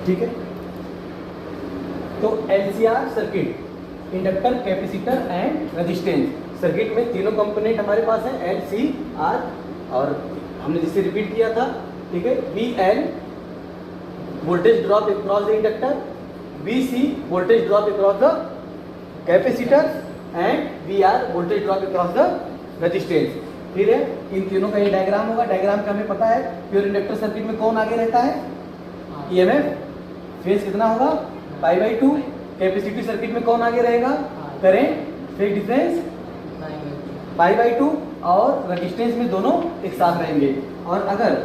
ठीक है। तो LCR circuit, inductor, capacitor and resistance circuit में तीनों कंपोनेंट हमारे पास है, L, C, R, और हमने जिसे रिपीट किया था, ठीक है। VL voltage drop across the inductor, VC voltage drop across the capacitor and VR voltage drop across the resistance. ठीक है, इन तीनों का ये डायग्राम होगा। डायग्राम का हमें पता है, प्योर इंडक्टर सर्किट में कौन आगे रहता है, EMF, फेज कितना होगा, π/2। कैपेसिटिव सर्किट में कौन आगे रहेगा, करंट, फेज डिफरेंस π/2, और रेजिस्टेंस में दोनों एक साथ रहेंगे। और अगर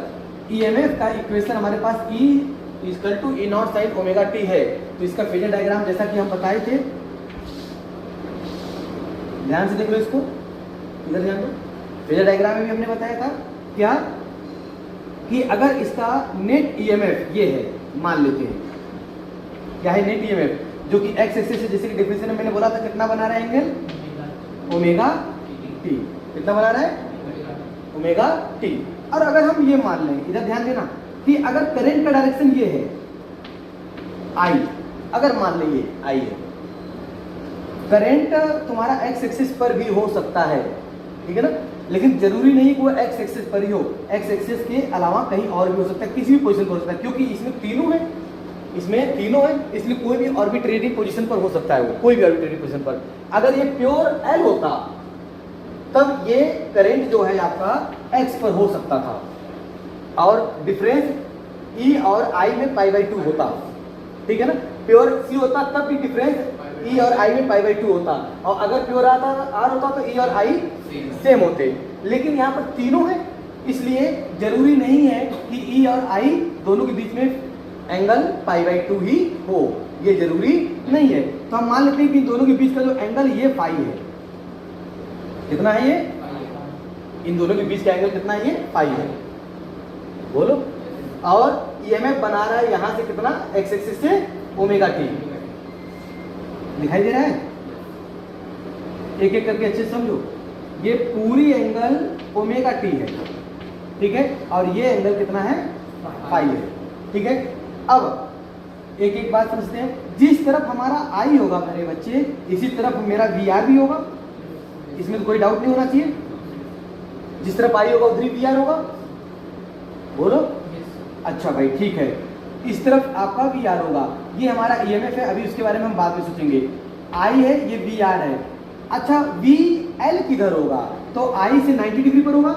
EMF का इक्वेशन हमारे पास E = E0 sin ωt है, तो इसका फेजर डायग्राम जैसा कि हम बताए थे, ध्यान से देख लो इसको, इधर ध्यान दो। फेजर डायग्राम में भी हमने बताया था क्या, कि अगर इसका नेट EMF ये है, मान लेते हैं क्या है नेट EMF, जो कि x एक्सिस से, जैसे कि डेफिनेशन में मैंने बोला था, कितना बना रहा है एंगल, ओमेगा टी, कितना बना रहा है, ओमेगा टी। और अगर हम ये मान लें, इधर ध्यान देना, कि अगर करंट का डायरेक्शन ये है I, अगर मान लें ये I है, करंट तुम्हारा x एक्सिस पर भी हो सकता है, ठीक है ना, लेकिन जरूरी नहीं कि वो x एक्सिस पर ही हो, x एक्सिस के अलावा कहीं और भी हो सकता है, किसी भी पोजीशन पर हो सकता है, क्योंकि इसमें तीनों है, इसमें तीनों है, इसलिए कोई भी आर्बिट्रेरी पोजीशन पर हो सकता है, वो कोई भी आर्बिट्रेरी पोजीशन पर। अगर ये प्योर L होता, तब ये करंट जो है आपका x पर हो सकता था, और डिफरेंस E और I में π/2 होता, ठीक है ना। प्योर C होता तब भी डिफरेंस E और I में π/2 होता, और अगर प्योर R होता तो E और I सेम होते, लेकिन यहाँ पर तीनों है, इसलिए जरूरी नहीं है कि E और I दोनों के बीच में एंगल π/2 ही हो, ये जरूरी नहीं है। तो हम मान लेते हैं कि दोनों के बीच का जो एंगल ये φ है, कितना है ये, इन दोनों के बीच का एंगल कितना है, ये φ है, बोलो। और EMF बना रहा है यहाँ से कितना, x एक्सिस से ओमेगा टी, दिखाई दे रहा है, एक एक करके अच्छे से समझो। ये पूरी एंगल ओमेगा टी है, ठीक है, और ये एंगल कितना है, फाई है, ठीक है। अब एक एक बात समझते हैं, जिस तरफ हमारा I होगा मेरे बच्चे, इसी तरफ मेरा VR भी होगा, इसमें तो कोई डाउट नहीं होना चाहिए। जिस तरफ I होगा उधर ही VR होगा, बोलो। अच्छा भाई ठीक है, इस तरफ आपका VR होगा, ये हमारा EMF है, अभी उसके बारे में हम बाद में सोचेंगे। I है, ये VR है। अच्छा VL किधर होगा, तो I से 90 डिग्री पर होगा,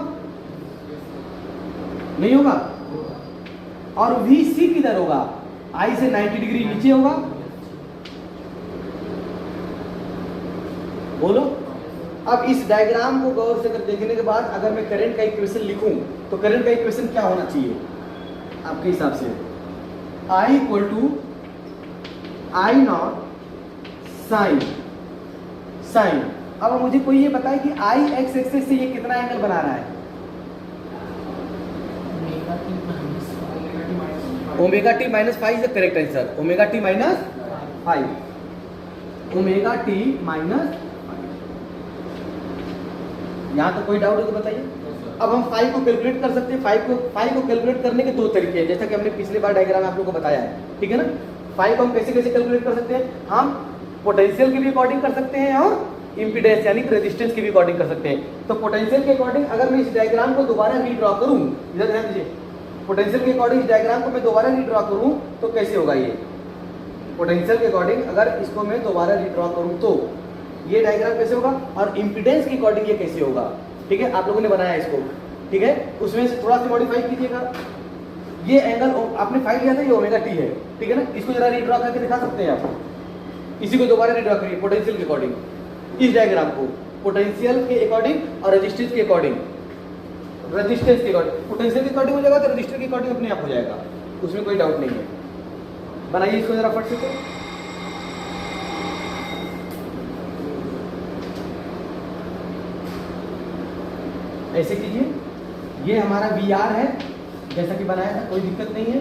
नहीं होगा, और VC किधर होगा, I से 90 डिग्री नीचे होगा, बोलो। अब इस डायग्राम को गौर से देखने के बाद अगर मैं करंट का इक्वेशन लिखूं, तो करंट का इक्वेशन क्या होना चाहिए आपके हिसाब से, I = I0 sin। अब मुझे कोई ये बताए कि I x एक्सिस से ये कितना एंगल बना रहा है, omega T minus five is the correct answer, omega T minus five, omega T minus, यहाँ तो कोई डाउट है तो बताइए। अब हम फाइव को कैलकुलेट कर सकते हैं, फाइव को कैलकुलेट करने के दो तरीके हैं, जैसा कि हमने पिछले बार डायग्राम आप लोगों को बताया है, ठीक है ना। फाइव हम कैसे कैसे कैलकुलेट कर सकते हैं, हम पोटेंशियल के भी अकॉर्डिंग कर सकते हैं और इम्पीडेंस यानी रेजिस्टेंस के भी अकॉर्डिंग कर सकते हैं। तो पोटेंशियल के अकॉर्डिंग अगर मैं इस डायग्राम को दोबारा रीड्रॉ करूँ, इधर ध्यान दीजिए, पोटेंशियल के अकॉर्डिंग इस डायग्राम को मैं दोबारा रीड्रॉ करूँ तो कैसे होगा ये, पोटेंशियल के अकॉर्डिंग अगर इसको मैं दोबारा रीड्रॉ करूँ तो ये डायग्राम कैसे होगा, और इम्पीडेंस के अकॉर्डिंग ये कैसे होगा, ठीक है। आप लोगों ने बनाया इसको, ठीक है, उसमें से थोड़ा सा मॉडिफाई कीजिएगा। ये एंगल आपने फाइंड किया था, ये ओमेगा टी है, ठीक है ना, इसको जरा रीड्रॉ करके दिखा सकते हैं आप, इसी को दोबारा रीड्रॉ करिए पोटेंशियल के अकॉर्डिंग, इस डायग्राम को पोटेंशियल के अकॉर्डिंग और रेजिस्टेंस के अकॉर्डिंग, रेजिस्टेंस के अकॉर्डिंग, पोटेंशियल के अकॉर्डिंग हो जाएगा तो रेजिस्टेंस के अकॉर्डिंग अपने आप हो जाएगा, उसमें कोई डाउट नहीं है। बनाइए इसको जरा फट से, तो ऐसे कीजिए, ये हमारा VR है जैसा कि बनाया था, कोई दिक्कत नहीं है।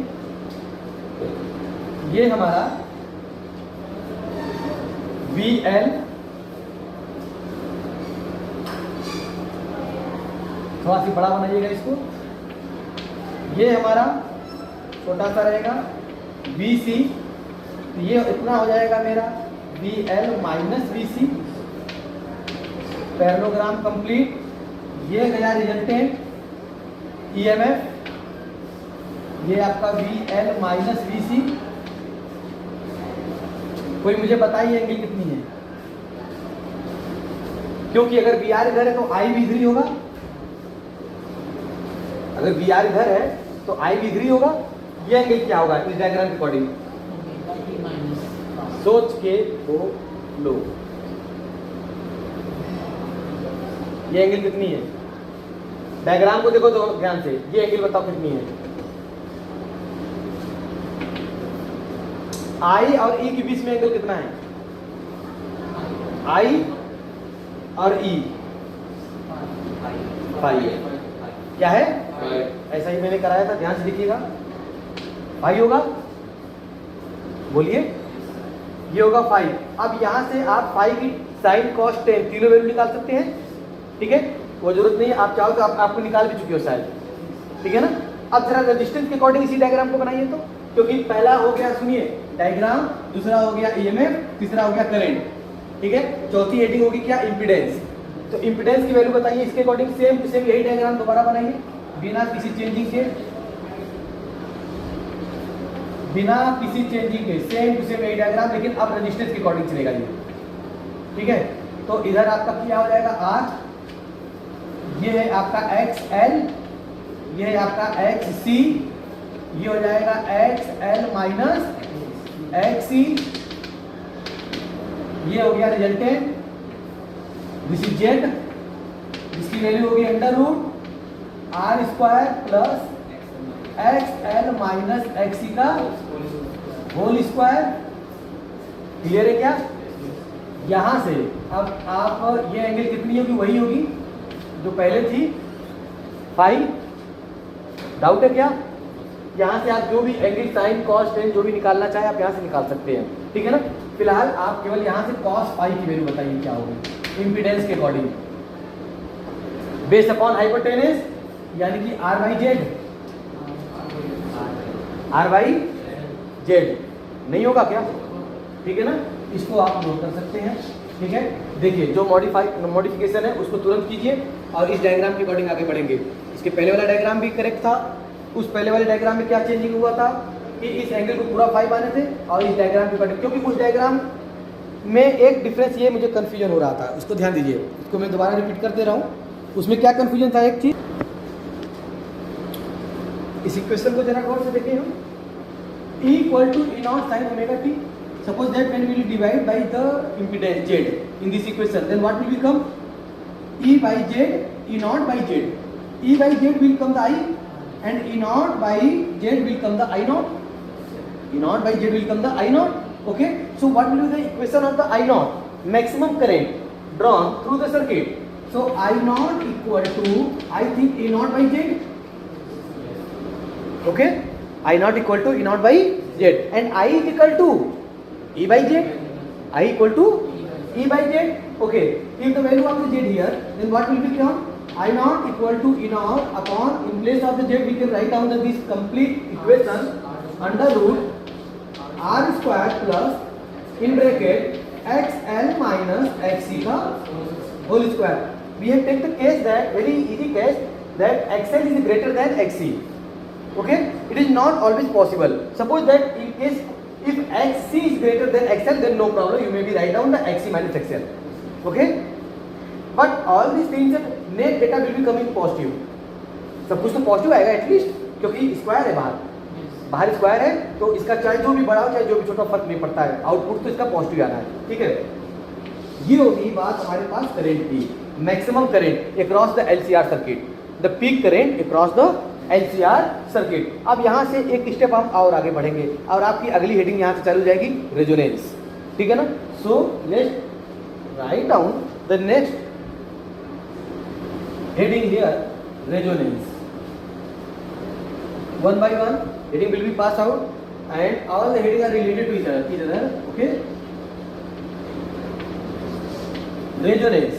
ये हमारा VL, थोड़ा सी बड़ा बनाइएगा इसको, ये हमारा छोटा सा रहेगा BC, तो ये इतना हो जाएगा मेरा BL minus BC, parallelogram complete. ये गया रिजल्टेंट EMF, ये आपका BL माइनस BC। कोई मुझे बताइए एंगल कितनी है, क्योंकि अगर BR इधर है तो I भी इधर ही होगा, अगर BR इधर है तो I भी इधर ही होगा। ये एंगल क्या होगा इस डायग्राम के अकॉर्डिंग, सोच के वो लो, ये एंगल कितनी है, डायग्राम को देखो तो ध्यान से, ये एंगल बताओ कितनी है। I और E के बीच में एंगल कितना है, I और E फाई है, क्या है, ऐसा ही मैंने कराया था, ध्यान से देखिएगा, फाई होगा, बोलिए, ये होगा फाई। अब यहां से आप फाई की साइन कॉस टेन तीनों वैल्यू निकाल सकते हैं, ठीक है, वो जरूरत नहीं है, आप चाहो तो आपको निकाल भी चुके हो शायद, ठीक है ना। अब जरा रेजिस्टेंस के अकॉर्डिंग इसी डायग्राम को बनाइए तो, क्योंकि पहला हो गया सुनिए डायग्राम, दूसरा हो गया EMF, तीसरा हो गया करंट, ठीक है, चौथी हेडिंग होगी क्या, इंपीडेंस। तो इंपीडेंस की वैल्यू बताइए, इसके अकॉर्डिंग सेम टू सेम यही डायग्राम दोबारा बनाइए बिना किसी चेंजिंग के, बिना किसी चेंजिंग के सेम टू सेम यही डायग्राम, लेकिन अब रेजिस्टेंस के अकॉर्डिंग चलेगा ये, ठीक है। तो इधर आपका क्या हो जाएगा R, ये है आपका XL, ये है आपका XC, ये हो जाएगा XL माइनस XC, ये हो गया रिजल्टेंट, दिस इज Z, जिसकी वैल्यू होगी under root R square plus XL minus XC का होल स्क्वायर। क्लियर है क्या, यहां से अब आप ये एंगल कितनी होगी, वही होगी जो पहले थी, फाई। डाउट है क्या, यहाँ से आप जो भी एंगल साइन कॉस टेन जो भी निकालना चाहे आप यहाँ से निकाल सकते हैं, ठीक है ना। फिलहाल आप केवल यहाँ से कॉस फाई की वैल्यू बताइए क्या होगी इंपीडेंस के अकॉर्डिंग, बेस्ड अपॉन हाइपोटेनस, यानी कि R बाई जेड नहीं होगा क्या, ठीक है ना, इसको आप नोट कर सकते हैं, ठीक है। देखिए जो मॉडिफिकेशन है उसको तुरंत कीजिए और इस डायग्राम के अकॉर्डिंग आगे बढ़ेंगे। इसके पहले वाला डायग्राम भी करेक्ट था, उस पहले वाले डायग्राम में क्या चेंजिंग हुआ था कि इस एंगल को पूरा फाई माने थे, और इस डायग्राम के अकॉर्डिंग, क्योंकि उस डायग्राम में एक डिफरेंस ये मुझे कन्फ्यूजन हो रहा था, उसको ध्यान दीजिए, इसको मैं दोबारा रिपीट कर दे रहा हूँ। उसमें क्या कन्फ्यूजन था, एक चीज, इस इक्वेशन को जरा गौर से देखें हम, E equal to E naught sin omega t. Suppose that when we will divide by the impedance Z in this equation, then what will become? E by Z, E naught by Z. E by Z will come the I, and E naught by Z will come the I naught. E naught by Z will come the I naught. Okay. So what will be the equation of the I naught? Maximum current drawn through the circuit. So I naught equal to, I think, E naught by Z. Okay. I naught equal to E naught by Z, and I is equal to E by Z. I equal to E by Z. Okay. If the value of the Z here, then what will become? I naught equal to E naught upon, in place of the Z we can write down this complete equation under root R square plus in bracket XL minus XC का whole square. We have taken the case that, very easy case, that XL is greater than XC. Okay, it is not always possible. Suppose that in case if XC is greater than XL, then no problem, you may be write down the XC minus XL. Okay, but all these things net data will be coming positive. सब कुछ तो positive आएगा at least, क्योंकि square है बाहर square है, तो इसका चाहे जो भी बड़ा हो चाहे जो भी छोटा फर्क नहीं पड़ता है, आउटपुट तो इसका पॉजिटिव आना है, ठीक है। ये होगी बात हमारे पास करंट की, maximum current across the LCR circuit, the peak current across the LCR circuit. अब यहाँ से एक स्टेप हम और आगे बढ़ेंगे और आपकी अगली हेडिंग यहाँ से चालू हो जाएगी रेजोनेंस, ठीक है ना। So let's write down the next heading here, resonance. One by one heading will be passed out and all the heading are related to each other. Okay. Resonance,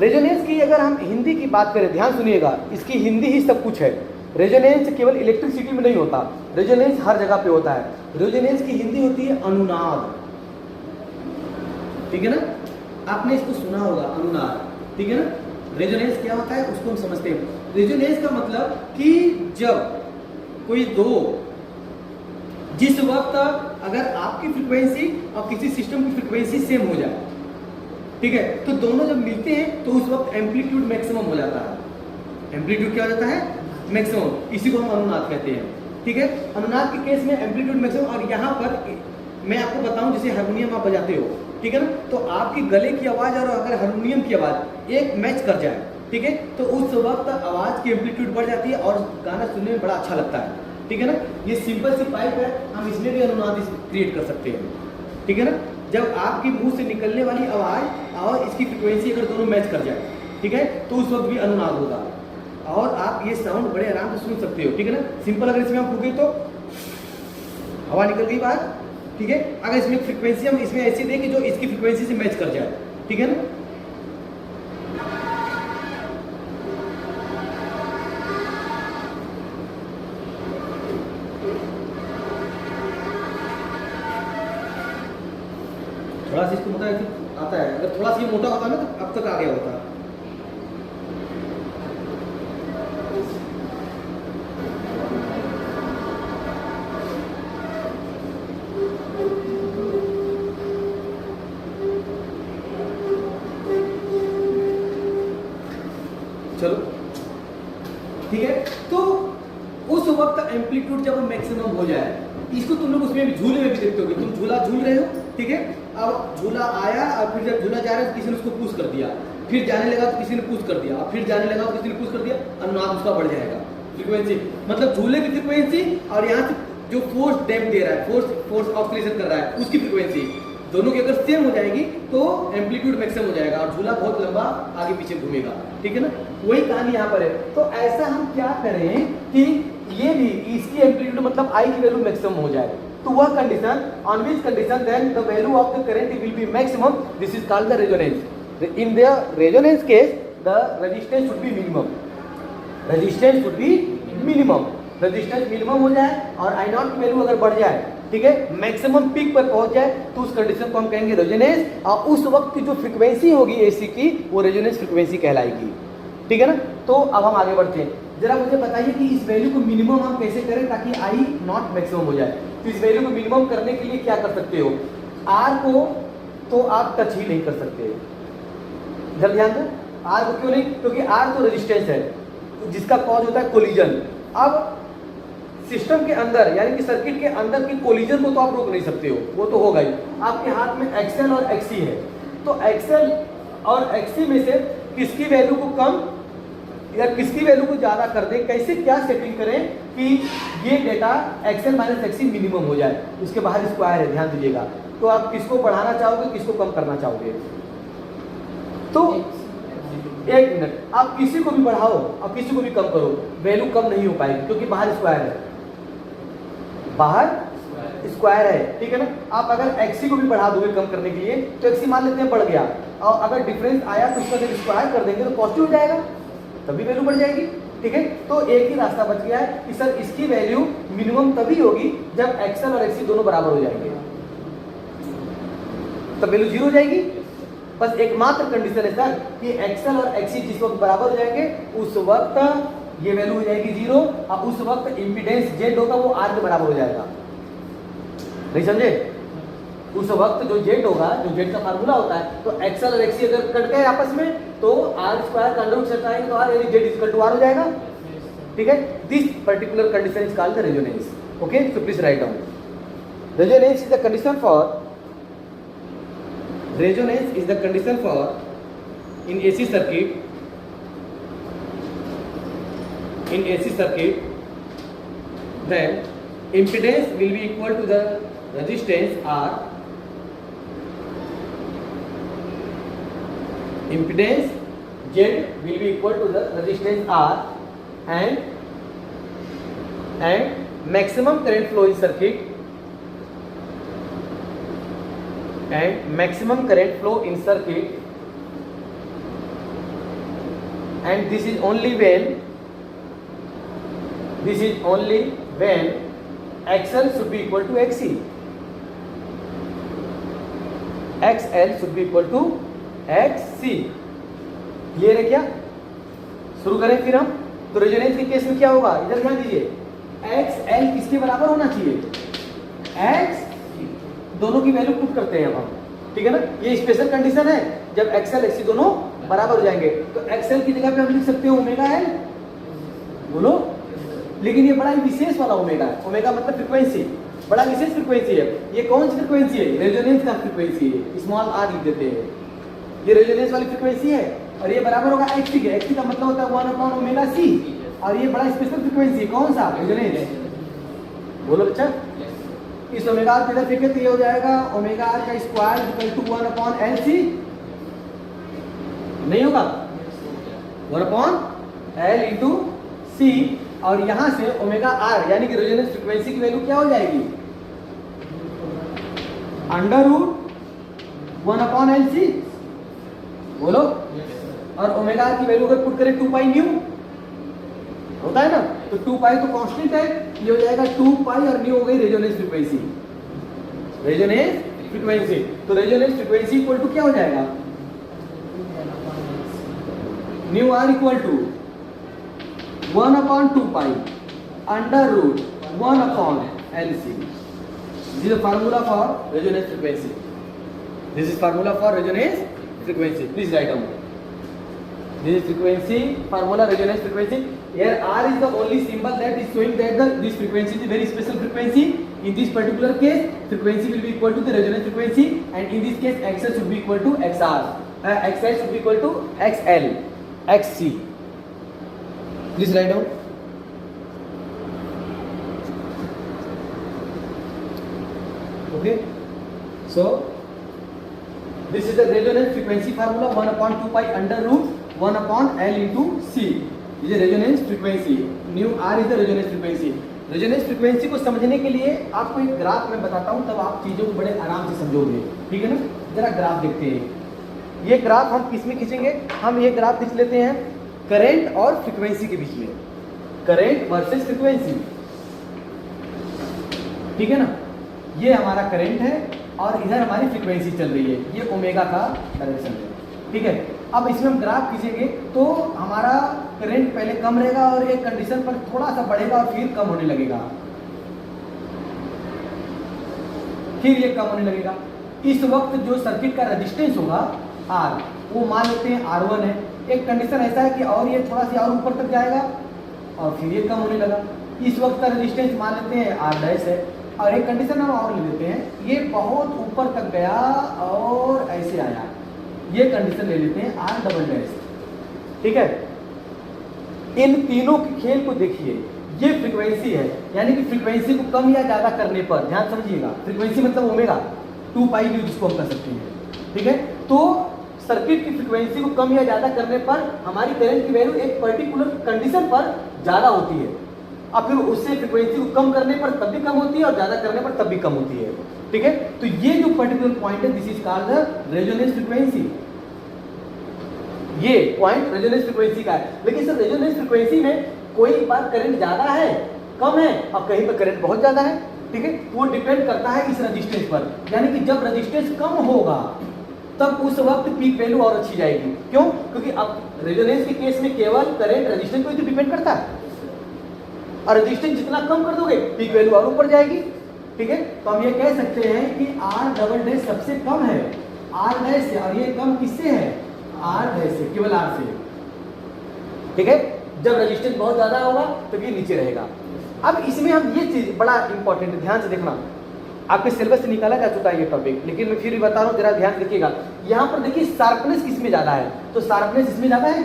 resonance की अगर हम हिंदी की बात करें, ध्यान सुनिएगा, इसकी हिंदी ही सब कुछ है। रेजोनेंस केवल इलेक्ट्रिसिटी में नहीं होता, रेजोनेंस हर जगह पे होता है। रेजोनेंस की हिंदी होती है अनुनाद, ठीक है ना, आपने इसको सुना होगा अनुनाद, ठीक है ना। रेजोनेंस क्या होता है उसको हम समझते हैं। रेजोनेंस का मतलब कि जब कोई दो, जिस वक्त अगर आपकी फ्रीक्वेंसी और किसी सिस्टम की फ्रीक्वेंसी सेम हो जाए, ठीक है, तो दोनों जब मिलते हैं तो उस वक्त एम्पलीट्यूड मैक्सिमम हो जाता है। एम्पलीट्यूड क्या हो जाता है? मैक्सिमम, इसी को हम अनुनाद कहते हैं, ठीक है। अनुनाद के केस में एम्पलीट्यूड मैक्सिमम, और यहाँ पर मैं आपको बताऊं जैसे हारमोनियम आप बजाते हो, ठीक है ना, तो आपकी गले की आवाज और अगर हारमोनियम की आवाज एक मैच कर जाए, ठीक है, तो उस वक्त आवाज की एम्पलीट्यूड बढ़ जाती है और गाना सुनने में बड़ा अच्छा लगता है, ठीक है ना। ये सिंपल सी पाइप है, हम इसमें भी अनुनाद क्रिएट कर सकते हैं, ठीक है ना। जब आपकी मुंह से निकलने वाली आवाज और इसकी फ्रीक्वेंसी अगर दोनों मैच कर जाए, ठीक है, तो उस वक्त भी अनुनाद होगा और आप ये साउंड बड़े आराम से सुन सकते हो, ठीक है ना। सिंपल अगर इसमें हम फूके तो हवा निकल गई बाहर, ठीक है। अगर इसमें फ्रीक्वेंसी हम इसमें ऐसी दें कि जो इसकी फ्रीक्वेंसी से मैच कर जाए, ठीक है ना। थोड़ा सा इसको मोटा आता है, अगर थोड़ा सा ये मोटा होता ना तो अब तक आ गया होता। चलो ठीक है, तो उस वक्त एम्पलीट्यूड जब मैक्सिमम हो जाए, इसको तुम लोग उसमें भी झूले में भी देखते होगे, तुम झूला झूल रहे हो, ठीक है, अब झूला आया और फिर जब झूला जा रहा है तो किसी ने उसको पुश कर दिया, फिर जाने लगा तो किसी ने पुश कर दिया, फिर जाने लगा तो किसी ने पुश कर दिया, अनुनाद उसका बढ़ जाएगा फ्रीक्वेंसी, मतलब झूले की फ्रीक्वेंसी और यहाँ से जो फोर्स डैम्प दे रहा है, फोर्स ऑसिलेशन कर रहा है, उसकी फ्रीक्वेंसी दोनों की अगर सेम हो जाएगी तो एम्पलीट्यूड मैक्सिमम हो जाएगा और झूला बहुत लंबा आगे पीछे घूमेगा, ठीक है ना। वही कहानी यहाँ पर है। तो ऐसा हम क्या करें कि ये भी इसकी एम्पलीट्यूड मतलब आई की वैल्यू मैक्सिमम हो जाए, तो वह condition, on which condition then the value of the current will be maximum, this is called the resonance. In the resonance case the resistance should be minimum, resistance should be minimum, resistance minimum हो जाए और आई not की value अगर बढ़ जाए, ठीक है, maximum peak पर पहुंच जाए, तो उस कंडीशन को हम कहेंगे रेजोनेंस, और उस वक्त की जो फ्रीक्वेंसी होगी एसी की वो रेजोनेंस फ्रीक्वेंसी कहलाएगी, ठीक है ना। तो अब हम आगे बढ़ते हैं, जरा मुझे बताइए कि इस वैल्यू को मिनिमम हम कैसे करें ताकि आई नॉट मैक्सिमम हो जाए। तो इस वैल्यू को मिनिमम करने के लिए क्या कर सकते हो, आर को तो आप टच ही नहीं कर सकते, जरा ध्यान दो, आर को क्यों नहीं, क्योंकि आर तो रेजिस्टेंस है जिसका कॉज होता है कोलिजन। अब सिस्टम के अंदर यानी कि सर्किट के अंदर की कोलिजन को तो आप रोक नहीं सकते हो, वो तो होगा ही। आपके हाथ में एक्सएल और एक्सी है, तो एक्सएल और एक्सी में से किसकी वैल्यू को कम या किसकी वैल्यू को ज्यादा कर दें, कैसे क्या सेटिंग करें कि ये data XL minus XC minimum हो जाए। उसके बाहर स्क्वायर है, ध्यान दीजिएगा। तो आप किसको बढ़ाना चाहोगे, किसको कम करना चाहोगे, तो एक मिनट, आप किसी को भी बढ़ाओ और किसी को भी कम करो, वैल्यू कम नहीं हो पाएगी क्योंकि बाहर स्क्वायर है, बाहर स्क्वायर है, ठीक है ना। आप अगर एक्सी को भी बढ़ा दोगे कम करने के लिए तो एक्सी मान लेते हैं बढ़ गया, और अगर डिफरेंस आया तो उसका जब स्क्वायर कर देंगे तो पॉजिटिव हो जाएगा, तभी वैल्यू बढ़ जाएगी, ठीक है। तो एक ही रास्ता बच गया है कि सर इसकी वैल्यू मिनिमम तभी होगी जब एक्सएल और एक्सी दोनों बराबर हो जाएंगे, तब वैल्यू 0 हो जाएगी। बस एकमात्र कंडीशन है सर कि एक्सएल और एक्सी जिस वक्त बराबर हो जाएंगे उस वक्त ये वैल्यू हो जाएगी 0, और उस वक्त इंपीडेंस जेड होगा वो आर के बराबर हो जाएगा, नहीं समझे। उस वक्त जो जेड होगा, जो जेड का फार्मूला होता है, तो एक्सएल और एक्सी अगर कट गए आपस में तो आर स्क्वायर का अंडर रूट से आएंगे तो आर यानी जेड इक्वल टू आर हो जाएगा, ठीक है। This particular condition is called the resonance, okay. So please write down, resonance is the condition for, resonance is the condition for in AC circuit, then impedance will be equal to the resistance R, impedance Z will be equal to the resistance R, and maximum current flow in circuit, and maximum current flow in circuit, and this is only when this is only when XL should be equal to XC, XL should be equal to XC। Clear है क्या? शुरू करें फिर हम। तो resonance के case में क्या होगा, इधर ध्यान दीजिए, XL किसके बराबर होना चाहिए, X, दोनों की वैल्यू पुट करते हैं अब हम, ठीक है ना। ये स्पेशल कंडीशन है जब XL XC दोनों बराबर हो जाएंगे। तो XL की जगह पे हम लिख सकते हैं ओमेगा L, बोलो। लेकिन ये बड़ा ही विशेष वाला ओमेगा है, ओमेगा मतलब फ्रीक्वेंसी, बड़ा विशेष फ्रीक्वेंसी है। ये कौन सी फ्रीक्वेंसी है, रेजोनेंस का फ्रीक्वेंसी है, स्मॉल r लिख देते हैं, ये रेजोनेंस वाली फ्रीक्वेंसी है। और ये बराबर होगा XC के, XC का मतलब होता है 1/ωc, और ये बड़ा स्पेशल फ्रीक्वेंसी है, कौन सा, रेजोनेंस, बोलो बच्चा। इस ओमेगा r इधर फेंके तो ये हो जाएगा ओमेगा r का स्क्वायर इक्वल टू 1/LC, नहीं होगा, 1/L इंटू C, और यहां से ओमेगा r यानी कि रेजोनेंस फ्रीक्वेंसी की वैल्यू क्या हो जाएगी, √1/LC, बोलो। और ओमेगा r की वैल्यू अगर पुट करें 2 पाई न्यू होता है ना, तो 2 पाई तो कांस्टेंट है, ये हो जाएगा 2 पाई और न्यू हो गई रेजोनेंस फ्रीक्वेंसी, रेजोनेंस फ्रीक्वेंसी। तो रेजोनेंस फ्रीक्वेंसी इक्वल टू क्या हो जाएगा, nu R equal to 1/2 pi √1/LC। This is formula for resonance frequency, this is formula for resonance frequency, please write down this is frequency formula, resonance frequency. Here R is the only symbol that is showing that this frequency is a very special frequency. In this particular case, frequency will be equal to the resonance frequency, and in this case, XL should be equal to XR, XL should be equal to XL, XC. Please write down. Okay. So this is the resonance frequency formula, 1/2 pi under root 1/L into C. ये resonance frequency, nu R is the resonance frequency. Resonance frequency को समझने के लिए आपको एक graph में बताता हूं, तब आप चीजों को बड़े आराम से समझोगे, ठीक है ना। जरा ग्राफ देखते हैं। ये ग्राफ हम किस में खींचेंगे, हम ये ग्राफ खींच लेते हैं करंट और फ्रीक्वेंसी के बीच में, करंट वर्सेस फ्रीक्वेंसी, ठीक है ना। ये हमारा करंट है और इधर हमारी फ्रीक्वेंसी चल रही है, ये ओमेगा का डायरेक्शन है, ठीक है। अब इसमें हम ग्राफ खींचेंगे तो हमारा करंट पहले कम रहेगा और एक कंडीशन पर थोड़ा सा बढ़ेगा और फिर कम होने लगेगा, फिर ये कम होने लगेगा। इस वक्त जो सर्किट का रेजिस्टेंस होगा R, वो मान लेते हैं R1 है। एक कंडीशन ऐसा है कि और ये थोड़ा सा और ऊपर तक जाएगा और फिर ये कम होने लगा। इस वक्त का रेजिस्टेंस मान लेते हैं R' है, और एक कंडीशन हम और ले लेते हैं, ये बहुत ऊपर तक गया और ऐसे आया, ये कंडीशन ले लेते हैं R', ठीक है। इन तीनों के खेल को देखिए, ये फ्रीक्वेंसी है, यानी कि फ्रीक्वेंसी को कम या ज्यादा करने पर, ध्यान समझिएगा, फ्रीक्वेंसी मतलब ओमेगा 2 पाई न्यू जिसको हम कर सकते हैं, ठीक है। तो सर्किट की फ्रीक्वेंसी को कम या ज्यादा करने पर हमारी करंट की वैल्यू एक पर्टिकुलर कंडीशन पर ज्यादा होती है, और फिर उससे फ्रीक्वेंसी को कम करने पर तब भी कम होती है और ज्यादा करने पर तब भी कम होती है, ठीक है। तो ये जो पर्टिकुलर पॉइंट है, this is called the resonance frequency. ये पॉइंट रेजोनेंस फ्रीक्वेंसी का है। लेकिन सर रेजोनेंस फ्रीक्वेंसी में कोई बार करंट ज्यादा है, कम है, और कहीं पर करंट बहुत ज्यादा है, ठीक है। वो डिपेंड करता है इस रेजिस्टेंस पर, यानी कि जब रेजिस्टेंस कम होगा तब उस वक्त पीक वैल्यू और अच्छी जाएगी। क्यों? क्योंकि अब रेजोनेंस के केस में केवल करंट रेजिस्टेंस पर तो डिपेंड करता है, और रेजिस्टेंस जितना कम कर दोगे पीक वैल्यू और ऊपर जाएगी, ठीक है। तो हम ये कह सकते हैं कि R" सबसे कम है R' से, और ये कम किससे है, R' से, केवल R से, ठीक है। जब रेजिस्टेंस बहुत ज्यादा होगा तो ये नीचे रहेगा। अब इसमें हम ये चीज बड़ा इंपॉर्टेंट है, ध्यान से देखना, आपके सिलेबस से निकाला जा चुका है ये टॉपिक, लेकिन मैं फिर भी बता रहा हूँ, जरा ध्यान रखिएगा। यहाँ पर देखिए शार्पनेस किसमें ज्यादा है, तो शार्पनेस इसमें ज्यादा है,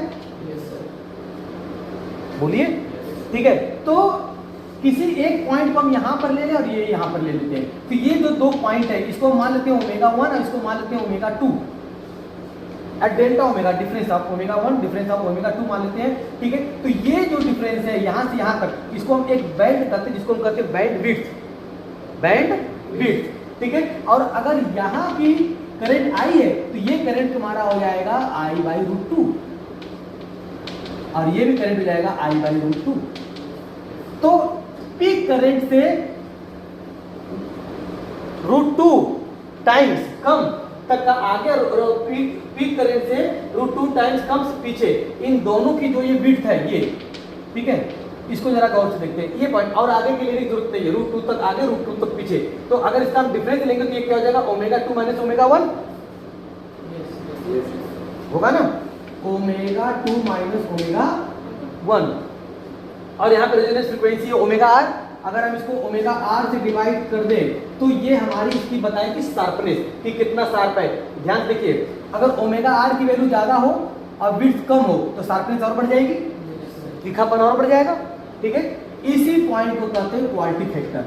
बोलिए, ठीक है। तो किसी एक पॉइंट को हम यहाँ पर ले लें और ये यहाँ पर ले लेते हैं, तो ये जो दो पॉइंट है, इसको हम मान लेते हैं ω1 और इसको मान लेते हैं ω2, at delta omega, difference of ω1 difference of ω2 मान लेते हैं, ठीक है। तो ये जो डिफरेंस है यहाँ से यहाँ तक, इसको हम एक बैंड करते हैं, जिसको हम कहते हैं बैंड विड्थ, बैंड विड्थ, ठीक है। और अगर यहाँ की करंट I है तो ये करंट तुम्हारा हो जाएगा I/√2, और ये भी करंट हो जाएगा I/√2, तो पीक करंट से √2 टाइम्स कम तक का आगे, पीक करंट से √2 टाइम्स कम पीछे, इन दोनों की जो ये विड्थ है ये, ठीक है, इसको जरा गौर से देखते हैं ये पॉइंट, और आगे के लिए की जरूरत नहीं है, √2 तक आगे, √2 तक पीछे। तो अगर इसका हम डिफरेंस लेंगे तो ये क्या हो जाएगा, ω2 माइनस ω1 होगा ना, ω2 माइनस ω1, और यहाँ पे रेजोनेंस फ्रीक्वेंसी है ωr। अगर हम इसको ωr से डिवाइड कर दें तो ये हमारी इसकी बताएगी शार्पनेस कि कितना शार्प है। ध्यान देखिए, अगर ωr की वैल्यू ज्यादा हो और विड्थ कम हो तो शार्पनेस और बढ़ जाएगी, तीखापन और बढ़ जाएगा, ठीक है। इसी पॉइंट को कहते हैं क्वालिटी फैक्टर,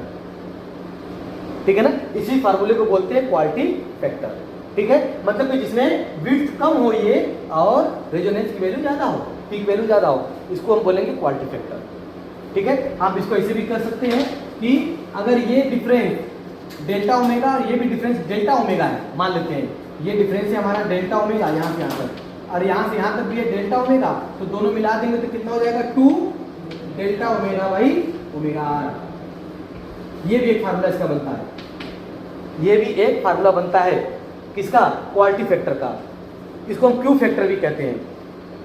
ठीक है ना, इसी फार्मूले को बोलते हैं क्वालिटी फैक्टर, ठीक है। मतलब कि जिसमें विड्थ कम हो ये और रेजोनेंस की वैल्यू ज्यादा हो, पीक वैल्यू ज्यादा हो, इसको हम बोलेंगे क्वालिटी फैक्टर, ठीक है। आप इसको ऐसे भी कर सकते हैं कि अगर ये डिफरेंस डेल्टा ओमेगा और ये भी डिफरेंस डेल्टा ओमेगा है, मान लेते हैं ये डिफरेंस है हमारा डेल्टा ओमेगा यहाँ से यहाँ तक, और यहाँ से यहाँ तक भी है डेल्टा ओमेगा, तो दोनों मिला देंगे तो कितना हो जाएगा 2 डेल्टा ओमेगा बाई ω/r। ये भी एक फार्मूला इसका बनता है, ये भी एक फार्मूला बनता है किसका, क्वालिटी फैक्टर का, इसको हम क्यू फैक्टर भी कहते हैं।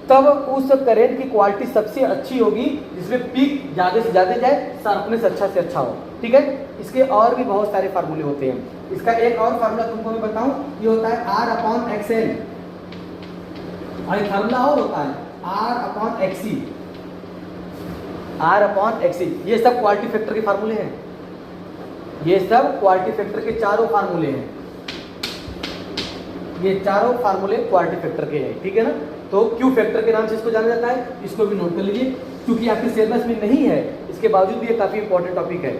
तब उस करंट की क्वालिटी सबसे अच्छी होगी जिसमें पीक ज़्यादा से ज़्यादा जाए, शार्पनेस अच्छा से अच्छा हो, ठीक है। इसके और भी बहुत सारे फार्मूले होते हैं। इसका एक और फार्मूला तुमको मैं बताऊं, ये होता है R/XL, और एक फार्मूला और होता है R/XC, R/XC। ये सब क्वालिटी फैक्टर के फार्मूले हैं, ये सब क्वालिटी फैक्टर के चारों फार्मूले हैं, ये चारों फार्मूले क्वालिटी फैक्टर के हैं, ठीक है ना। तो क्यू फैक्टर के नाम से इसको जाना जाता है, इसको भी नोट कर लीजिए, क्योंकि आपके सिलेबस में नहीं है, इसके बावजूद भी ये काफ़ी इंपॉर्टेंट टॉपिक है,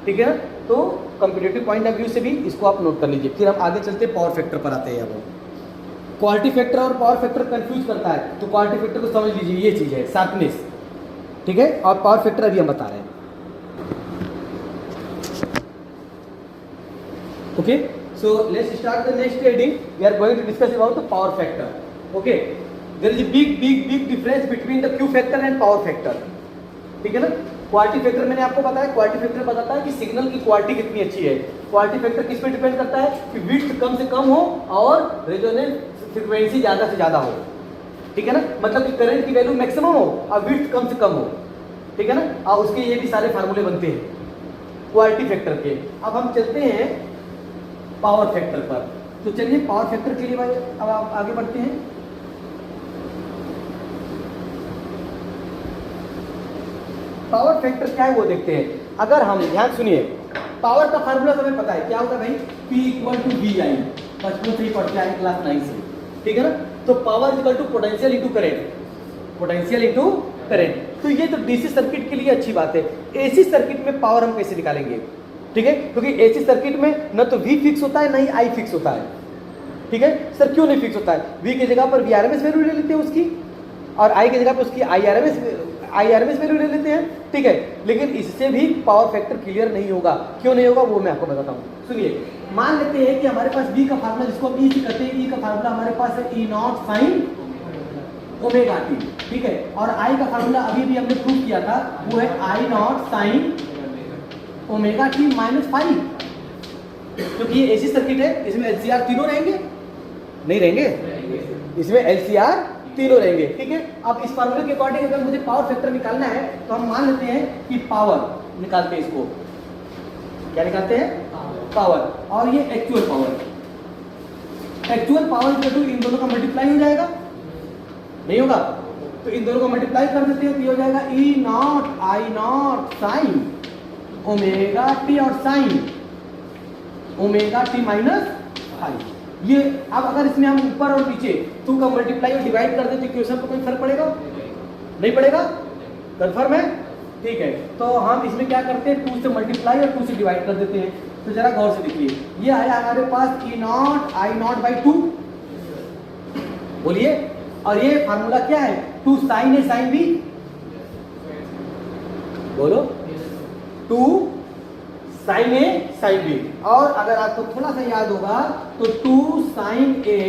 ठीक है ना। तो कॉम्पिटिटिव पॉइंट ऑफ व्यू से भी इसको आप नोट कर लीजिए। फिर हम आगे चलते पावर फैक्टर पर आते हैं। अब क्वालिटी फैक्टर और पावर फैक्टर कंफ्यूज करता है, तो क्वालिटी फैक्टर को समझ लीजिए, ये चीज़ है शार्पनेस, ठीक है, और पावर फैक्टर अभी हम बता रहे हैं, okay. So let's start the next heading. We are going to discuss about the power factor. Okay. There is a big difference between the Q factor and power factor. ठीक है ना। Quality factor मैंने आपको बताया, quality factor बताता है कि signal की क्वालिटी कितनी अच्छी है। क्वालिटी फैक्टर किस पे डिपेंड करता है कि विड्थ कम से कम हो और रेजोनेंस फ्रीक्वेंसी ज़्यादा से ज़्यादा हो, ठीक है ना। मतलब कि करंट की वैल्यू मैक्सिमम हो और विड्थ कम से कम हो, ठीक है ना। और उसके ये भी सारे फार्मूले बनते हैं क्वालिटी फैक्टर के। अब हम चलते हैं पावर फैक्टर पर। तो चलिए पावर फैक्टर के लिए भाई अब आप आगे बढ़ते हैं। पावर फैक्टर क्या है वो देखते हैं। अगर हम ध्यान सुनिए, पावर का फार्मूला तुम्हें पता है क्या होता है भाई, P = VI, बचपन से ही पढ़ते आए क्लास 9 से, ठीक है ना। तो power equal to potential into current, potential into current. तो ये तो डीसी सर्किट के लिए अच्छी बात है। एसी सर्किट में पावर हम कैसे निकालेंगे, ठीक है, क्योंकि एसी सर्किट में न तो V फिक्स होता है, न ही I फिक्स होता है, ठीक है। सर क्यों नहीं फिक्स होता है, V की जगह पर VRMS वैल्यू ले लेते हैं उसकी, और I की जगह पर उसकी IRMS वैल्यू ले लेते हैं, ठीक है। लेकिन इससे भी पावर फैक्टर क्लियर नहीं होगा। क्यों नहीं होगा वो मैं आपको बताता हूँ, सुनिए। मान लेते हैं कि हमारे पास V का फार्मूला, जिसको हम E से कहते हैं, E का फार्मूला हमारे पास है E0 sin ωt, ठीक है। और I का फार्मूला अभी भी हमने प्रूव किया था, वो है I0 sin ωt - 5, क्योंकि ये एसी सर्किट है, इसमें LCR तीनों रहेंगे, नहीं रहेंगे, इसमें LCR तीनों रहेंगे, ठीक है। अब इस फार्मूले के अकॉर्डिंग अगर मुझे पावर फैक्टर निकालना है तो हम मान लेते हैं कि पावर निकालते हैं, इसको क्या निकालते हैं, पावर, और ये एक्चुअल पावर। एक्चुअल पावर के टू इन दोनों का मल्टीप्लाई हो जाएगा, नहीं होगा, तो इन दोनों को मल्टीप्लाई कर देते हैं तो ये हो जाएगा E0 I0 sin ωt और साइन ωt - 5। ये अब अगर इसमें हम ऊपर और नीचे 2 का मल्टीप्लाई और डिवाइड कर देते इक्वेशन पर कोई फर्क पड़ेगा, नहीं पड़ेगा, कंफर्म है, ठीक है। तो हम इसमें क्या करते हैं, 2 से मल्टीप्लाई और 2 से डिवाइड कर देते हैं। तो जरा गौर से देखिए, ये आया हमारे पास E0 I0/2, बोलिए, और ये फार्मूला क्या है, 2 sin A sin B, बोलो, 2 sin A sin B। और अगर आपको थोड़ा सा याद होगा तो 2 sin A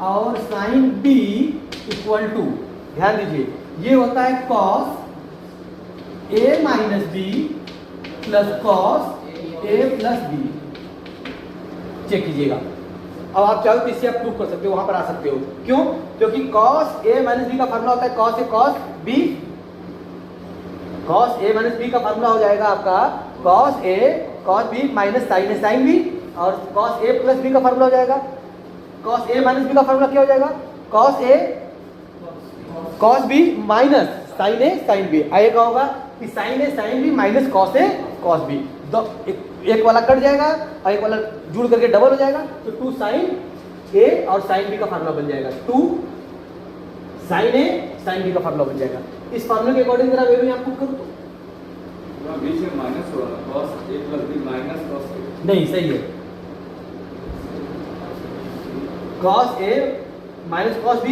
और sin B = ध्यान दीजिए, ये होता है cos A minus B plus cos A plus B. Check कीजिएगा। अब आप चाहो तो इससे आप प्रूव कर सकते हो, वहां पर आ सकते हो। क्यों? क्योंकि कॉस ए माइनस बी का फार्मूला होता है cos A cos B. Cos A minus B का फार्मूला हो जाएगा आपका cos A cos B minus sine A sine B, और कॉस ए प्लस बी का फार्मूला हो जाएगा कॉस ए माइनस बी का फार्मूला क्या हो जाएगा cos A cos B minus sine A sine B. आएगा होगा कि sign A sine B minus cos A cos B. दो एक वाला कट जाएगा और एक वाला जुड़ करके डबल हो जाएगा, तो 2 साइन ए और साइन बी का फार्मूला बन जाएगा 2 साइन ए साइन बी का फार्मूला बन जाएगा। इस फार्मूले के अकॉर्डिंग जरा वैल्यू यहाँ पुट करो तो बीच में माइनस हो रहा cos a plus b minus cos a। नहीं सही है, cos a minus cos b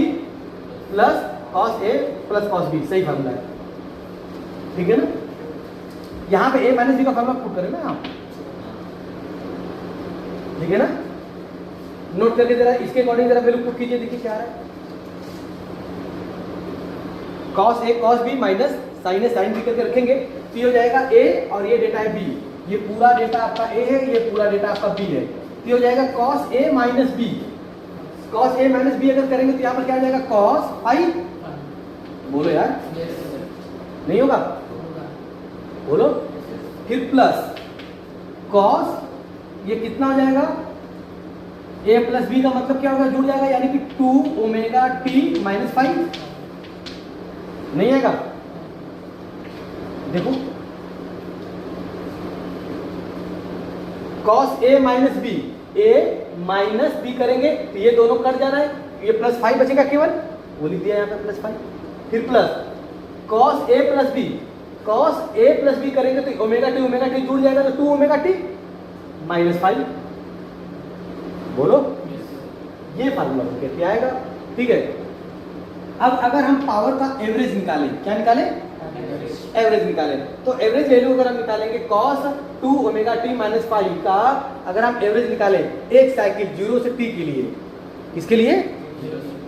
plus cos a plus cos b, सही फार्मूला है। ठीक है ना? यहां पे a माइनस b का फार्मूला पुट करें ना आप, ठीक है ना? नोट करके जरा इसके अकॉर्डिंग जरा वैल्यू पुट कीजिए, देखिए क्या आ रहा है। cos a cos b minus sine A sine B करके रखेंगे तो ये हो जाएगा a और ये डेटा है b। ये पूरा डेटा आपका a है, ये पूरा डेटा आपका b है। तो ये हो जाएगा cos a minus b। cos a minus b अगर करेंगे तो यहाँ पर क्या आ जाएगा cos फाई। बोलो यार, नहीं होगा? बोलो। फिर प्लस cos, ये कितना हो जाएगा a प्लस b का मतलब क्या होगा, जुड़ जाएगा, यानी कि 2 ओमेगा t माइनस फाइव। नहीं आएगा? देखो cos a minus B, a minus B करेंगे तो ये दोनों कट जाना है, ये प्लस 5 बचेगा केवल, वो लिख दिया यहाँ पे प्लस 5। फिर plus cos a plus B, cos a plus B करेंगे तो ओमेगा टी जुड़ जाएगा, तो 2 ओमेगा टी माइनस 5। बोलो, ये फार्मूला कैसे आएगा? ठीक है। अब अगर हम पावर का एवरेज निकालें, क्या निकालें? एवरेज निकालें, तो एवरेज वैल्यू अगर हम निकालेंगे cos 2 ओमेगा टी माइनस 5 का, अगर हम एवरेज निकालें एक साइकिल 0 से t के लिए, किसके लिए?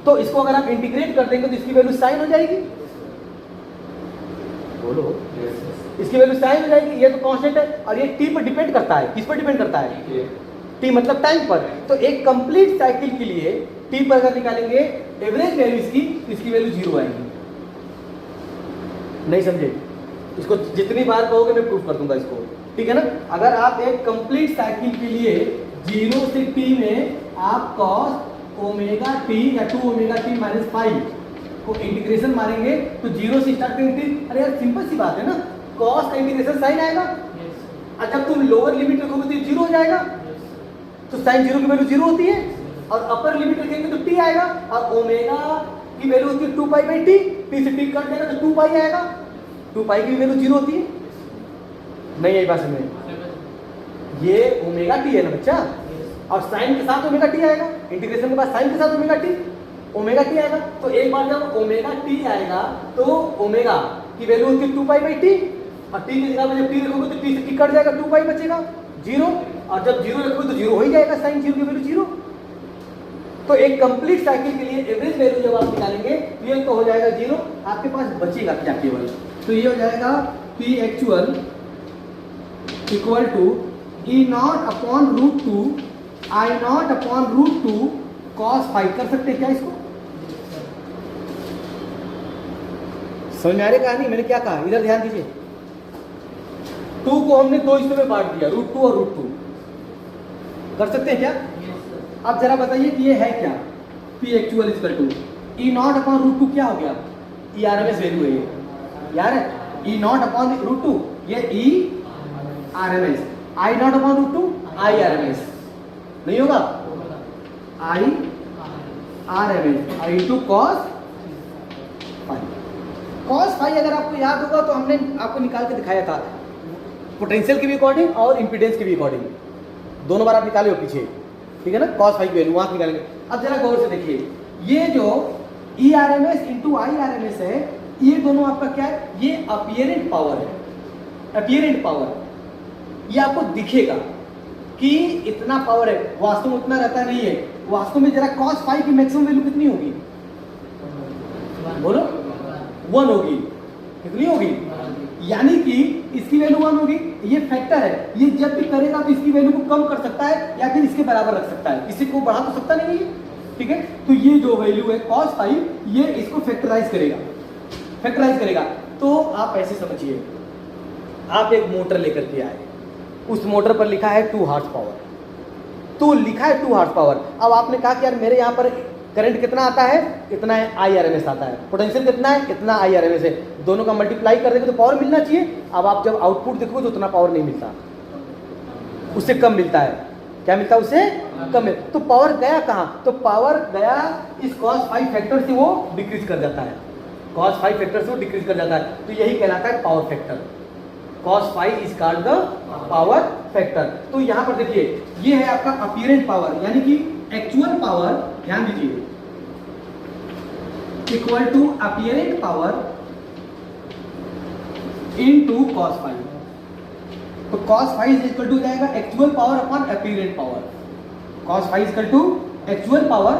तो इसको अगर हम इंटीग्रेट कर देंगे तो इसकी वैल्यू साइन हो जाएगी। बोलो, इसकी वैल्यू साइन हो जाएगी। ये तो कांस्टेंट है और ये t पर डिपेंड करता है। किस पर डिपेंड करता है? t मतलब टाइम पर। तो एक कंप्लीट साइकिल के लिए t पर अगर निकालेंगे एवरेज वैल्यू इसकी, तो इसकी वैल्यू 0 आएगी। नहीं समझे? इसको जितनी बार कहोगे मैं प्रूफ कर दूंगा इसको, ठीक है ना? अगर आप एक कंप्लीट साइकिल के लिए 0 से t में आप cos ओमेगा t या 2 ओमेगा t माइनस 5 को इंटीग्रेशन मारेंगे तो 0 से स्टार्ट करेंगे। अरे यार सिंपल सी बात है ना, cos का इंटीग्रेशन साइन आएगा, और जब तुम लोअर लिमिट रखोगे तो 0 हो जाएगा, तो साइन 0 की वैल्यू 0 होती है, और अपर लिमिट रखेंगे तो t आएगा, और ओमेगा की वैल्यू होती है 2 पाई बाई t, t से t कट जाएगा तो 2 पाई आएगा, 2 पाई की वैल्यू 0 होती है। नहीं यही बात समझ, ये ओमेगा टी है ना बच्चा, और साइन के साथ ओमेगा टी आएगा, इंटीग्रेशन के बाद साइन के साथ ओमेगा टी आएगा। तो एक बार जब ओमेगा टी आएगा तो ओमेगा की वैल्यू होती है 2 पाई बाई टी, और टी की जगह पर जब टी रखोगे तो टी से टी कट जाएगा, 2 पाई बचेगा 0, और जब 0 रखोगे तो 0 हो ही जाएगा, साइन 0 की वैल्यू 0। तो एक कंप्लीट साइकिल के लिए एवरेज वैल्यू जब आप निकालेंगे तो ये तो हो जाएगा 0, आपके पास बचेगा क्या केवल, तो ये हो जाएगा P actual equal to E not upon root 2 I not upon root 2 cos 5। कर सकते हैं क्या इसको? समझ में आ रही कहानी? मैंने क्या कहा, इधर ध्यान दीजिए। 2 को हमने 2 हिस्सों में बांट दिया, रूट 2 और रूट 2। कर सकते हैं क्या? अब जरा बताइए कि ये है क्या? P actual equal to E not upon root 2 क्या हो गया? E RMS वैल्यू है ये यार, E नॉट अपॉन रूट 2 ये E RMS, I not upon root 2 I RMS। नहीं होगा? I RMS I two cos 5। cos 5 अगर आपको याद होगा तो हमने आपको निकाल के दिखाया था, पोटेंशियल के भी अकॉर्डिंग और इंपीडेंस के भी अकॉर्डिंग, दोनों बार आप निकाले हो पीछे, ठीक है ना? cos 5 की वैल्यू वहां निकालेंगे। अब जरा गौर से देखिए, ये जो E RMS into I RMS है, ये दोनों आपका क्या है? ये अपीयरेंट पावर है। अपीयरेंट पावर ये आपको दिखेगा कि इतना पावर है, वास्तव में उतना रहता नहीं है। वास्तव में जरा cos 5 की मैक्सिमम वैल्यू कितनी होगी? बोलो, 1 होगी। कितनी होगी? यानी कि इसकी वैल्यू 1 होगी, ये फैक्टर है, ये जब भी करेगा तो इसकी वैल्यू को कम कर सकता है या फिर इसके बराबर रख सकता है, इसी को बढ़ा तो सकता नहीं है, ठीक है। तो ये जो वैल्यू है cos फाई, ये इसको फैक्टराइज करेगा। तो आप ऐसे समझिए, आप एक मोटर लेकर के आए, उस मोटर पर लिखा है 2 हॉर्स पावर, तो लिखा है 2 हॉर्स पावर। अब आपने कहा कि यार मेरे यहाँ पर करंट कितना आता है, इतना है, IRMS आता है, पोटेंशियल कितना है, इतना IRMS है, दोनों का मल्टीप्लाई कर देंगे तो पावर मिलना चाहिए। अब आप जब आउटपुट देखोगे तो उतना पावर नहीं मिलता, उससे कम मिलता है। क्या मिलता है? उससे कम है। तो पावर गया कहाँ? तो पावर गया इस cos फाई फैक्टर से, वो डिक्रीज कर जाता है, cos फाई फैक्टर से वो डिक्रीज कर जाता है, तो यही कहलाता है power factor. cos phi is called the power factor. तो यहाँ पर देखिए, ये है आपका अपीयरेंट पावर, यानी कि एक्चुअल पावर, ध्यान दीजिए, equal to apparent power into cos phi. तो cos phi is equal to जाएगा actual power upon apparent power. cos phi is equal to actual power,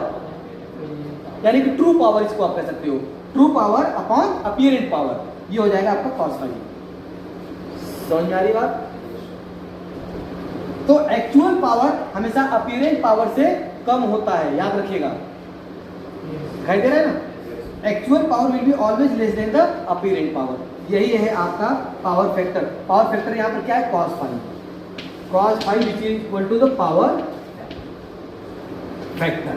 यानी कि ट्रू पावर, इसको आप कह सकते हो, true power upon apparent power, ये हो जाएगा आपका cos फाई। समझ में आ रही बात? तो एक्चुअल पावर हमेशा अपीयरेंट पावर से कम होता है, याद रखिएगा, दिखाई दे रहा है ना? Actual power will be always less than the apparent power. यही है आपका पावर फैक्टर। पावर फैक्टर यहां पर क्या है? cos phi. cos phi which is equal to the power factor.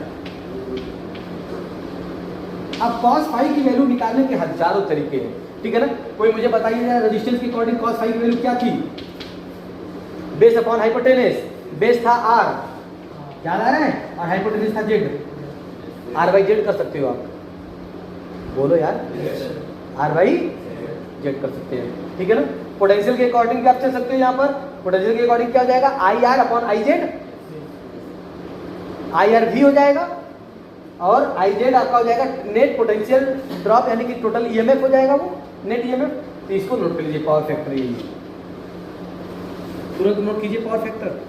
अब cos फाई की वैल्यू निकालने के हजारों तरीके हैं, ठीक है ना? कोई मुझे बताइए रेजिस्टेंस के अकॉर्डिंग cos फाई की वैल्यू क्या थी? बेस अपॉन हाइपोटेनस, बेस था R, याद आ रहा है, और हाइपोटेनस था Z, R/Z कर सकते हो आप, बोलो यार, R/Z कर सकते हैं, ठीक है ना? पोटेंशियल के अकॉर्डिंग भी आप चल सकते हो, यहाँ पर पोटेंशियल के अकॉर्डिंग क्या हो जाएगा? IR अपॉन IZ, IR भी हो जाएगा, और IZ आपका हो जाएगा नेट पोटेंशियल ड्रॉप, यानी कि टोटल EMF हो जाएगा वो, नेट EMF। तो इसको नोट कर लीजिए, पावर फैक्टर यही है, तुरंत नोट कीजिए पावर फैक्टर।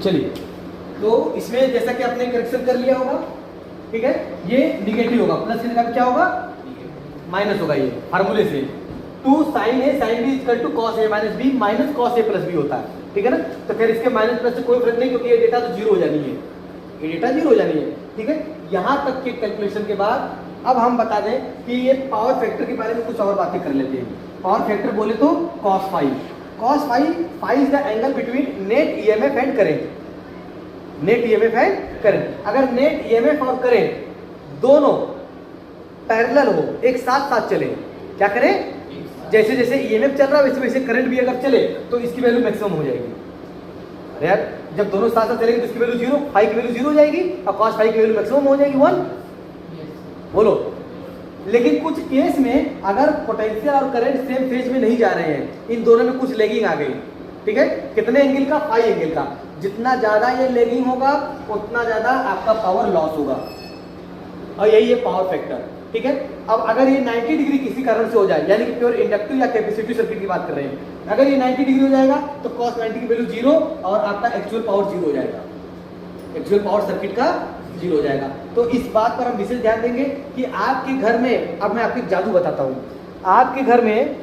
चलिए, तो इसमें जैसा कि आपने करेक्शन कर लिया होगा, ठीक है, ये निगेटिव होगा, प्लस की जगह क्या होगा? माइनस होगा, ये फार्मूले से 2 sin A sin B equal to cos A minus B minus cos A plus B होता है, ठीक है ना? तो फिर इसके माइनस प्लस से कोई फर्क नहीं, क्योंकि ये डेटा तो जीरो हो जानी है, ये डेटा जीरो हो जानी है, ठीक है। यहां तक के कैलकुलेशन के बाद अब हम बता दें कि ये पावर फैक्टर के बारे में कुछ और बातें कर लेते हैं। पावर फैक्टर बोले तो cos phi, cos phi is the angle between net EMF and current, net EMF and current. अगर नेट EMF और करंट दोनों पैरेलल हो, एक साथ साथ चले, क्या करें? जैसे जैसे EMF चल रहा है वैसे वैसे करंट भी अगर चले तो इसकी वैल्यू मैक्सिमम हो जाएगी। अरे यार, जब दोनों साथ साथ चलेंगे तो इसकी वैल्यू जीरो, फाई की वैल्यू जीरो हो जाएगी, और cos फाई की वैल्यू मैक्सिमम हो जाएगी 1। बोलो। लेकिन कुछ केस में अगर पोटेंशियल और करंट सेम फेज में नहीं जा रहे हैं, इन दोनों में कुछ लेगिंग आ गई, ठीक है, कितने एंगल का? फाई एंगल का। जितना ज्यादा ये लेगिंग होगा उतना ज्यादा आपका पावर लॉस होगा, और यही है पावर फैक्टर, ठीक है। अब अगर ये 90 डिग्री किसी कारण से हो जाए, यानी कि प्योर इंडक्टिव या कैपेसिटिव सर्किट की बात कर रहे हैं, अगर ये 90 डिग्री हो जाएगा तो cos 90 की वैल्यू जीरो, और आपका एक्चुअल पावर जीरो हो जाएगा, एक्चुअल पावर सर्किट का जीरो हो जाएगा। तो इस बात पर हम विशेष ध्यान देंगे कि आपके घर में, अब मैं आपको जादू बताता हूँ, आपके घर में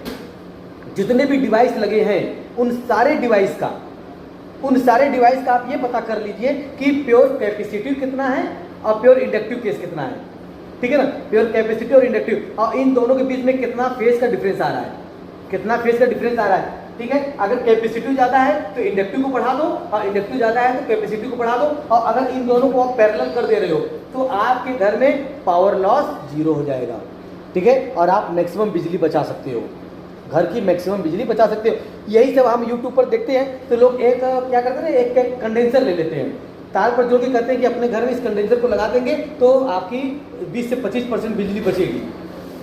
जितने भी डिवाइस लगे हैं उन सारे डिवाइस का आप ये पता कर लीजिए कि प्योर कैपेसिटिव कितना है और प्योर इंडक्टिव केस कितना है, ठीक है ना? प्योर कैपेसिटिव और इंडक्टिव, और इन दोनों के बीच में कितना फेज का डिफरेंस आ रहा है, कितना फेज का डिफरेंस आ रहा है, ठीक है। अगर कैपेसिटिव ज्यादा है तो इंडक्टिव को बढ़ा दो, और इंडक्टिव ज्यादा है तो कैपेसिटिव को बढ़ा दो, और अगर इन दोनों को आप पैरेलल कर दे रहे हो तो आपके घर में पावर लॉस जीरो हो जाएगा, ठीक है, और आप मैक्सिमम बिजली बचा सकते हो, घर की मैक्सिमम बिजली बचा सकते हो। यही सब हम यूट्यूब पर देखते हैं, तो लोग एक क्या करते हैं, एक कंडेंसर ले लेते हैं, तार पर जो कि कहते हैं कि अपने घर में इस कंडेंसर को लगा देंगे तो आपकी 20 से 25% बिजली बचेगी।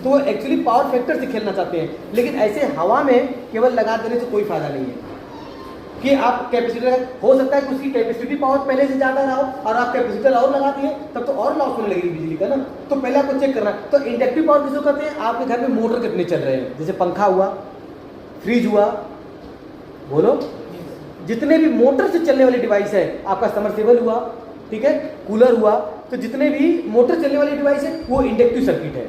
तो वो एक्चुअली पावर फैक्टर से खेलना चाहते हैं, लेकिन ऐसे हवा में केवल लगा देने से कोई फायदा नहीं है कि आप कैपेसिटर, हो सकता है कि उसकी कैपेसिटी पावर पहले से ज़्यादा ना हो और आप कैपेसिटर और लगा दिए, तब तो और लॉस होने लगेगी बिजली का ना। तो पहले आपको चेक करना। तो इंडक्टिव पावर किसको कहते हैं? आपके घर में मोटर कितने चल रहे हैं, जैसे पंखा हुआ, फ्रिज हुआ, बोलो, जितने भी मोटर से चलने वाले डिवाइस है, आपका समरसेबल हुआ, ठीक है, कूलर हुआ, तो जितने भी मोटर चलने वाली डिवाइस है वो इंडक्टिव सर्किट है,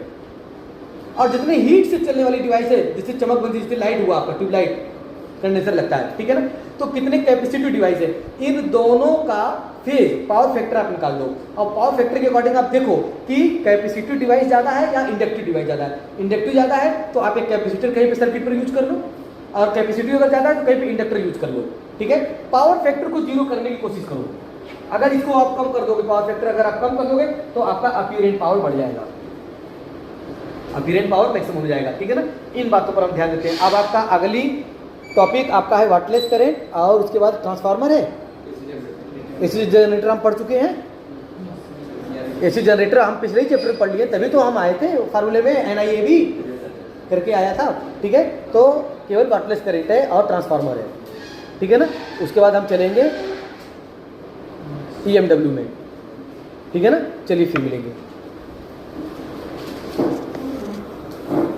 और जितने हीट से चलने वाली डिवाइस है, जिससे चमक बनती है, जिससे लाइट हुआ आपका ट्यूबलाइट कंडेंसर लगता है, ठीक है ना, तो कितने कैपेसिटिव डिवाइस है, इन दोनों का फेज पावर फैक्टर आप निकाल लो, और पावर फैक्टर के अकॉर्डिंग आप देखो कि कैपेसिटिव डिवाइस ज़्यादा है या इंडक्टिव डिवाइस ज़्यादा है। इंडक्टिव ज़्यादा है तो आप एक कैपेसिटर कहीं पे सर्किट पर यूज कर लो, और कैपेसिटिव अगर ज़्यादा है तो कहीं पे इंडक्टर यूज कर लो, ठीक है। पावर फैक्टर को जीरो करने की कोशिश करो, अगर इसको आप कम कर दोगे, पावर फैक्टर अगर आप कम कर दोगे तो आपका अपीरेंट पावर बढ़ जाएगा, अपीरेंट पावर मैक्सिमम हो जाएगा, ठीक है ना। इन बातों पर हम ध्यान देते हैं। अब आपका अगली टॉपिक आपका है वाटलेस करंट, और उसके बाद ट्रांसफार्मर है, एसी जनरेटर हम पढ़ चुके हैं, एसी जनरेटर हम पिछले ही चैप्टर पढ़ लिए, तभी तो हम आए थे फार्मूले में, NIAB करके आया था, ठीक है। तो केवल वाटलेस करंट है और ट्रांसफार्मर है, ठीक है ना। उसके बाद हम चलेंगे EMW में, ठीक है ना। चलिए फिर मिलेंगे।